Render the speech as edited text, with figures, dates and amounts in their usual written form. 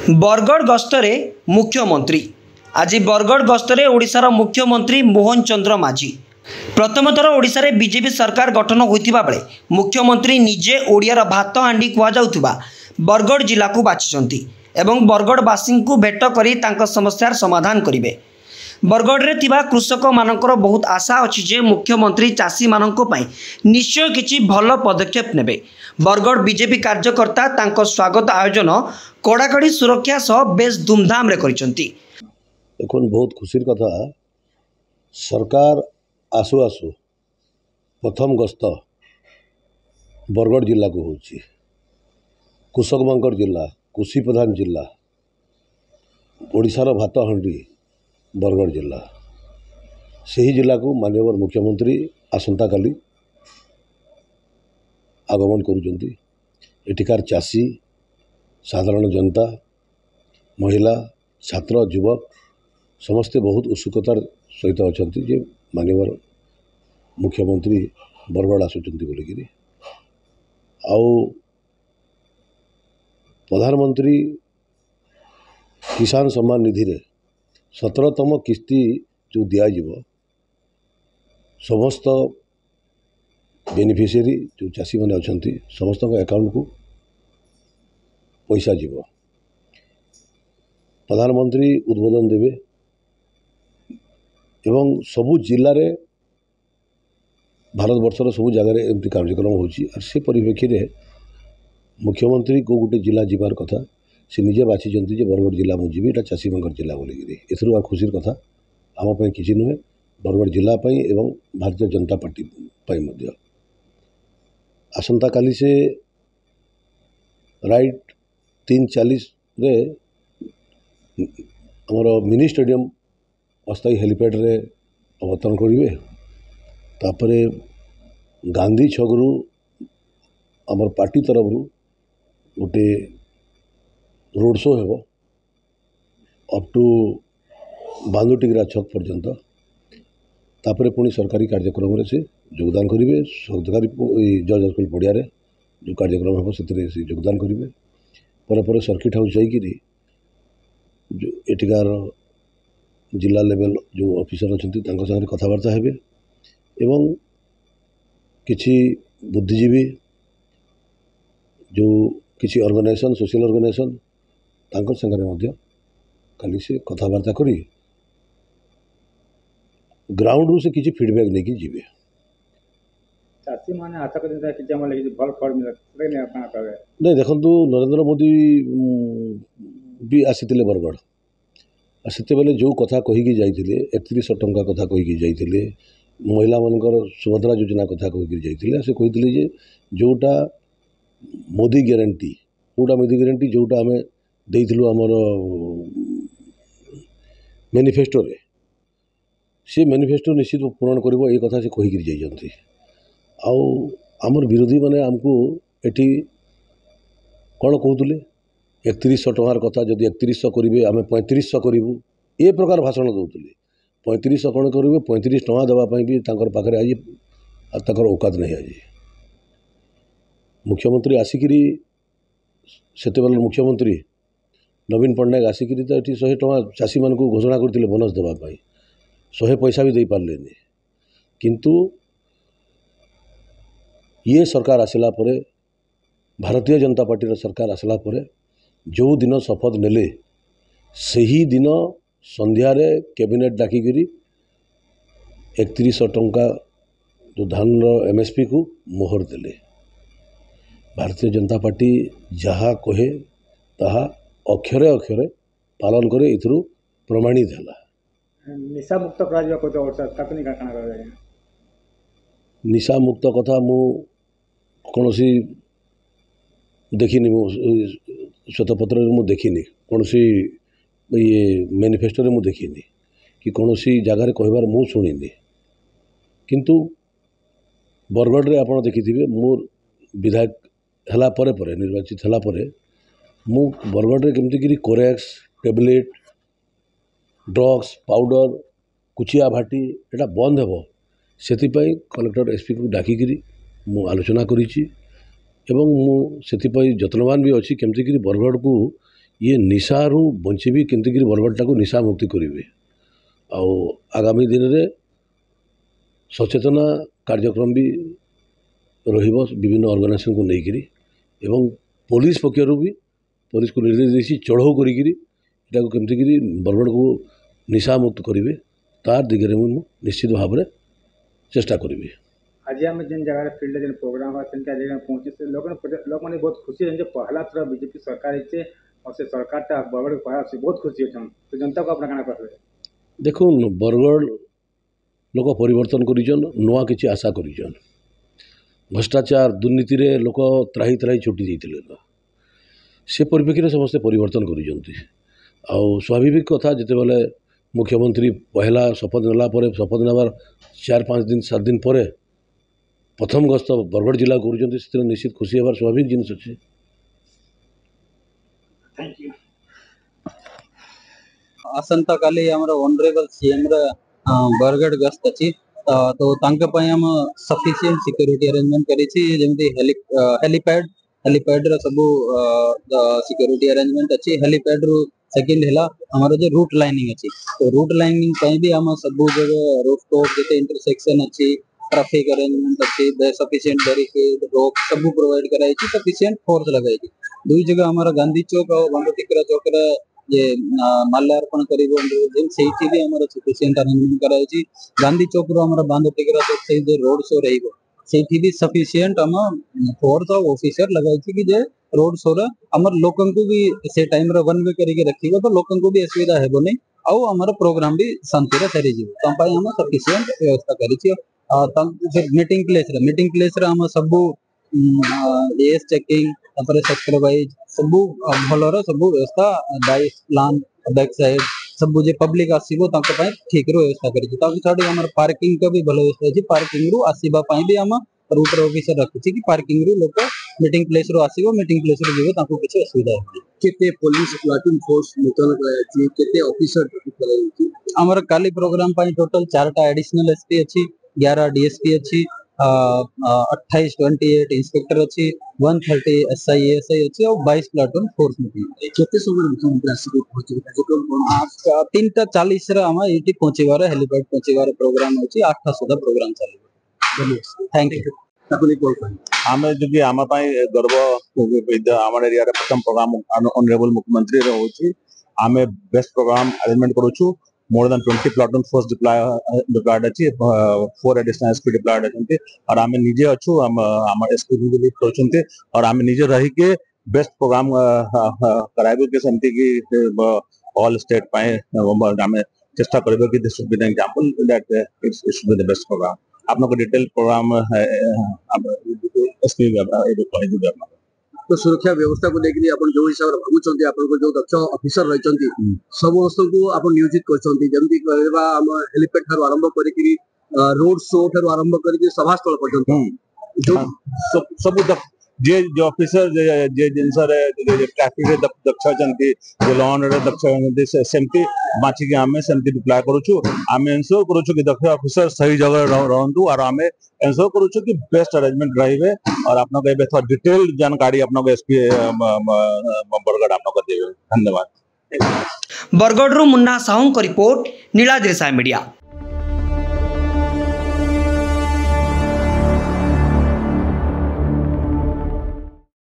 बरगढ़ गस्तरे मुख्यमंत्री आज बरगढ़ गस्तरे ओडिशार मुख्यमंत्री मोहन चंद्र माझी प्रथम थर ओडिशा रे बीजेपी सरकार गठन होइतिबा बेले मुख्यमंत्री निजे ओडियार भात हांडी कुआ बरगढ़ जिला को बाछिसंती एवं बरगढ़वासी को भेट करी तांको समस्यार समाधान करिवे। बरगढ़ रे थिबा कृषक मानकर बहुत आशा अछि जे मुख्यमंत्री चाषी मानक पई निश्चय किछि भल पदक्षेप नेबे। बरगढ़ बीजेपी कार्यकर्ता तांको स्वागत आयोजन कड़ाकड़ी सुरक्षा सह बेस धूमधाम रे करिसंती। एखन बहुत खुशीर कथा सरकार आसु आसु प्रथम गस्त बरगढ़ जिला को होछि। कृषक मानकर जिला, कृषि प्रधान जिला, ओडिशार भात हांडी बरगढ़ जिला, से ही जिला को माननीय मुख्यमंत्री आसंता काली आगमन करुचंती। एଠିकार चाषी, साधारण जनता, महिला, छात्र, युवक समस्ते बहुत उत्सुकतार सहित अच्छा जे माननीय मुख्यमंत्री बरगढ़ आसुचंती बोलिकी आउ प्रधानमंत्री किसान सम्मान निधि रे 17तम किस्ती जो दिज्व समस्त बेनिफिशियरी जो चाषी मैंने अच्छा समस्त अकाउंट को पैसा जीव। प्रधानमंत्री उद्बोधन देवे एवं सबु जिले में भारत वर्षर सबु जगार एमती कार्यक्रम होसी परिप्रेक्षी रे मुख्यमंत्री को गोटे जिला जीवार कथा से निजे बाछी बरगढ़ जिला मुझे यहाँ चाषी मंगर जिला बोलिकी एथर खुशीर कथा आमपाई किसी नुहे बरगढ़ जिलापाई एवं भारतीय जनता पार्टी पाई आसंता काली से राइट 3:40 रे आमर मिनी स्टेडियम अस्थायी हेलीपैड रे अवतरण करेंगे। तापर गांधी छकरू आमर पार्टी तरफ गोटे रोड शो हेबो अप टू बांदुटिग्रा छक पर्यंत। तापर पुणी सरकारी कार्यक्रम से योगदान करेंगे। सरकारी जज स्कूल पड़िया जो कार्यक्रम हम से योगदान करेंगे। पर सर्किट हाउस जाकि जो एଠିकार जिला लेवल जो ऑफिसर अच्छा साथ कथबार्ता हेबे एवं किसी बुद्धिजीवी जो किसी ऑर्गेनाइजेशन सोशल ऑर्गेनाइजेशन तांकर संगे काली से कथबार्ता करी ग्राउंड रू से किसी फीडबैक नहीं जीवे। चाषी माने आशा करते कि हमर लागि भल फल मिलत नै अपना करे नहीं देखंतु नरेंद्र मोदी भी आसीतिले बरगढ़ से बेले जो कथा कहीकि जाइतिले 3100 टंका कथा कहीकि जाइतिले महिला मानकर सुभद्रा योजना कथा कहीकि जाइतिले से कहितिले जे जोटा मोदी ग्यारंटी कोटा मोदी ग्यारंटी जोटा आमे देइथिलु हमर मैनिफेस्टो रे से मैनिफेस्टो निश्चित पूरण करिवो ए कथा से कहीकि जाइजंती। आउ आमर विरोधी माने आमको एठी कौन कहते 3100 टंकार कथा जदि 3100 करेंगे आम 3500 करूँ ए प्रकार भाषण दौले 3500 कौन करेंगे 35 टंका देवाई भी पाखे आज तक औकात नहीं। आज मुख्यमंत्री आसिकी से मुख्यमंत्री नवीन पट्टनायक आसिकी तो ये 100 टंका चाषी मान घोषणा करते बोनस देवाई 100 पैसा भी दे पारे किंतु ये सरकार आसला परे भारतीय जनता पार्टी सरकार आसला परे जो दिन शपथ नेले से ही दिन संध्या रे कैबिनेट डाकिकी 3100 टंका जो धान एमएसपी को मोहर देले। भारतीय जनता पार्टी जहाँ कहे ताहा अक्षरे अक्षरे पालन करे इथरु प्रमाणित है। निशा मुक्त करा निशा मुक्त कथा मु कौन सी देखनी श्वेतपत्र मु देखनी कौन सी ये मैनिफेस्टो रे मु देखनी कि कौन सी जगार कहबार मु शुणी किंतु बरगढ़ रे आपण देखिथिबे मोर विधायक हला परे परे निर्वाचित हला परे मु बरगढ़ रे केमती करी कोरेक्स टैबलेट ड्रग्स पाउडर कुचिया भाटी एटा बंद हेबो सेतिपई कलेक्टर एसपी को डाकिकी मु आलोचना करिछि एवं मु सेतिपई जत्नवान भी अच्छी केमती करी बरगढ़ को ये निशारू बंचीबी केमती बरगढ़टा को निशा मुक्ति करेंगे आगामी दिन में सचेतना कार्यक्रम भी रहिबो विभिन्न ऑर्गेनाइजेशन को लेकर एवं पुलिस पक्षर भी पुलिस को निर्देश देसी चढ़ाऊ करा केमती बरगढ़ को निशा मुक्त करेंगे तार दिगरे मुझे निश्चित भाव में चेष्टा करेंगे। आज आम जिन जगह फील्ड जिन प्रोग्राम है जगह पहुंचे से लोग मैंने बहुत खुशी है पहला थर बीजेपी सरकार है और से सरकार बरगढ़ पहला से बहुत खुशी अच्छा तो जनता को अपना कहना कहते देखो बरगढ़ लोक परिवर्तन करिजन नुआ किछि आशा करिजन भ्रष्टाचार दुर्नीति रे लोक त्राही त्राही छुटी जाइतिले से परिप्रेक्षी समस्ते परिवर्तन करिजंती आ स्वाभाविक कथा जिते बेले मुख्यमंत्री पहला शपथ नेला परे शपथ नेबार 4-5 दिन 7 दिन पर प्रथम गस्त बरगढ़ जिला कर निश्चित खुशी हबार स्वाभाविक जिनिस अच्छे। Thank you. आसंता काली हमर ऑनरेबल सीएम बरगढ़ गस्त अच्छी तो हम सफिशिएंट सिक्योरिटी अरेंजमेंट करी जमी हेलीपैड सब सिक्योरिटी अरेंजमेंट अच्छी हेलीपैड रु सेकंड है हमारा जो रूट लाइनिंग अच्छी तो रूट लाइनिंग भी हम सब जगह रोड स्टॉप जैसे इंटरसेक्शन अच्छी ट्रैफिक अरेंजमेंट अच्छी सफिशिएंट बैरिकेड रोक सब प्रोवाइड कराई सफिशिएंट फोर्स लगाई दुई जगह हमारा गांधी चौक और बंडटिकरा चौक ये माल्यार्पण कर भी हमारा सफिशिएंट अरेंजमेंट कराई गांधी चौक रो हमारा बंडटिकरा चौक से रोड शो रही भी सफिशिएंट हम फोर्स और ऑफिसर लगाई कि जे रोड शो रे हमर लोकन को भी से टाइम रे वन वे करके रखिबो तो लोकन को भी असुविधा हेबो नहीं आउ हमारा प्रोग्राम भी शांति रे सरी जीव त पई हम सफिशिएंट व्यवस्था करी छी मीटिंग प्लेस रे हम सब एस चेकिंग तापर सेक्टर वाइज सब भलर सब व्यवस्था डाइस प्लान बैक साइड सब जे पब्लिक आसीबो ताके पई ठीक रो व्यवस्था करी छी ताकि छाडी हमर पार्किंग का भी भलो व्यवस्था छी पार्किंग रु आसीबा पई भी हम रूट ऑफिसर रखी छी कि पार्किंग रु लोक मीटिंग प्लेस रो आसीबो मीटिंग प्लेस रो जेबो ताको किछ असुविधा नै केते पुलिस प्लाटून फोर्स मुतन कराय छी केते ऑफिसर कराय छी हमर काली प्रोग्राम पई टोटल 4टा एडिशनल एसपी अछि 11 डीएसपी अछि 28 28 इंस्पेक्टर अछि 130 एसआई एएसआई अछि और 22 प्लाटून फोर्स मुतन केते समय मुख्यमंत्री आसी पहुंचे आज 3:40 रे हम एटी पहुंचेबार हेलीपैड पहुंचेबार प्रोग्राम अछि 8टा सुधा प्रोग्राम चली। Thank you. आम जो आम गर्व आम एरिया प्रथम प्रोग्राम ऑनरेबल मुख्यमंत्री रोचे आम बेस्ट प्रोग्राम अरेंजमेंट करूँ more than 20 platoon force deployed अच्छी 4 एडिशनल एसपी डिप्लॉयड अच्छे और आम निजे अच्छू आम एसपी भी लीड कर और आम निजे रही के बेस्ट प्रोग्राम कराइबे कि सेमती कि ऑल स्टेट आम चेष्टा करेंगे कि this should be the example that it should be the best program आप लोग डिटेल प्रोग्राम तो सुरक्षा व्यवस्था को लेकर आप जो हिसाब से भावुंट आप जो दक्ष ऑफिसर रही समस्त को आप नियोजित करमती हेलीपैड ठार आरंभ कर रोड शो ठार आरंभ कर सभास्थल पर्यटन सब जे ऑफिसर जे जिनस ट्रैफिक दक्ष अच्छे लॉन रे दक्ष सेमती बाछिकी आम सेमती डिप्लॉय करूँ आम एनश्योर करूँ कि दक्ष ऑफिसर सही जगह रहतु और आम एनश्योर करूँ कि बेस्ट अरेंजमेंट रही और आपको थोड़ा डिटेल जानकारी आपको एसपी बरगढ़ आपको देवे। धन्यवाद। Bargarh Munna Sahu report Niladri Sai media.